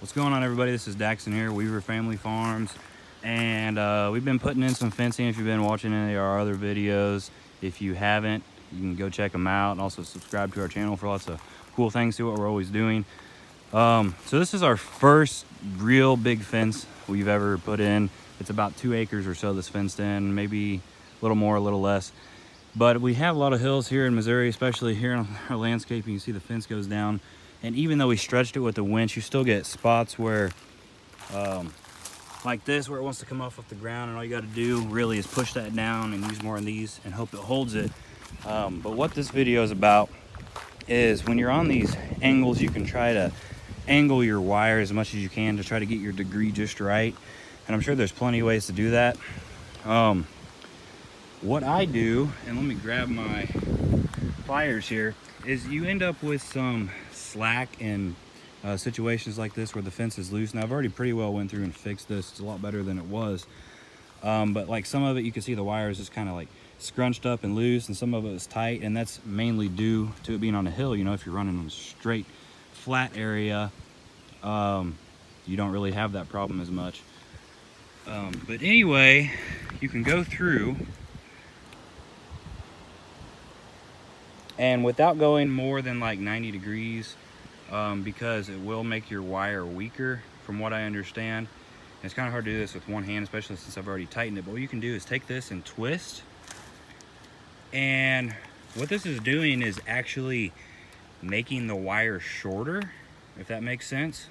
What's going on, everybody? This is Daxon here, Weaver Family Farms, and we've been putting in some fencing. If you've been watching any of our other videos, if you haven't, you can go check them out, and also subscribe to our channel for lots of cool things, see what we're always doing. So this is our first real big fence we've ever put in. It's about 2 acres or so that's fenced in, maybe a little more, a little less. But we have a lot of hills here in Missouri, especially here on our landscape. You can see the fence goes down. And even though we stretched it with the winch, you still get spots where, like this, where it wants to come off the ground, and all you got to do really is push that down and use more of these and hope it holds it. But what this video is about is when you're on these angles, you can try to angle your wire as much as you can to try to get your degree just right. And I'm sure there's plenty of ways to do that. What I do, and let me grab my pliers here, is you end up with some slack in situations like this where the fence is loose. Now I've already pretty well went through and fixed this. It's a lot better than it was. But like some of it, you can see the wires just kind of like scrunched up and loose, and some of it is tight, and that's mainly due to it being on a hill. You know, if you're running on a straight flat area, you don't really have that problem as much. But anyway, you can go through, and without going more than like 90 degrees, because it will make your wire weaker from what I understand. And it's kind of hard to do this with one hand, especially since I've already tightened it. But what you can do is take this and twist. And what this is doing is actually making the wire shorter, if that makes sense.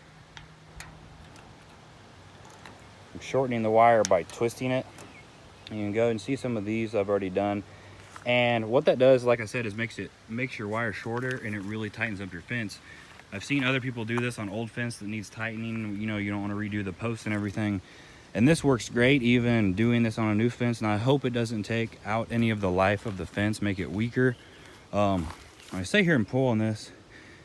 I'm shortening the wire by twisting it. You can go and see some of these I've already done. And what that does, like I said, is makes your wire shorter, and it really tightens up your fence. I've seen other people do this on old fence that needs tightening. You know, you don't want to redo the posts and everything. And this works great even doing this on a new fence. And I hope it doesn't take out any of the life of the fence, make it weaker. When I stay here and pull on this,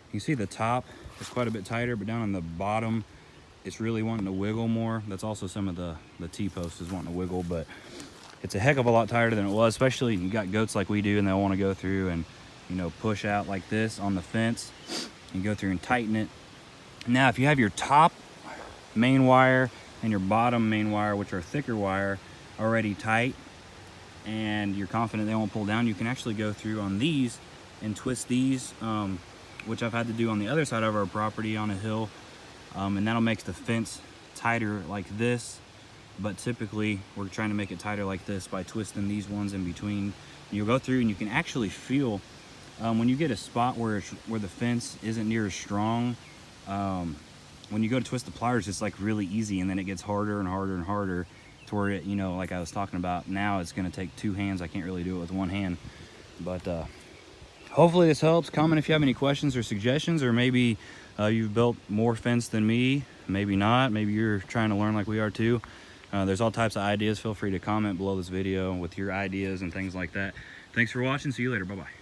you can see the top is quite a bit tighter, but down on the bottom, it's really wanting to wiggle more. That's also some of the T-post is wanting to wiggle, but it's a heck of a lot tighter than it was, especially you got goats like we do, and they'll want to go through and, you know, push out like this on the fence. You go through and tighten it. Now, if you have your top main wire and your bottom main wire, which are thicker wire, already tight, and you're confident they won't pull down, you can actually go through on these and twist these, which I've had to do on the other side of our property on a hill, and that'll make the fence tighter like this. But typically we're trying to make it tighter like this by twisting these ones in between. You'll go through and you can actually feel when you get a spot where the fence isn't near as strong, when you go to twist the pliers, it's like really easy, and then it gets harder and harder and harder to where it, you know, like I was talking about, now it's going to take 2 hands. I can't really do it with 1 hand. But hopefully this helps. Comment if you have any questions or suggestions, or maybe you've built more fence than me, maybe not, maybe you're trying to learn like we are too. There's all types of ideas. Feel free to comment below this video with your ideas and things like that. Thanks for watching. See you later. Bye-bye.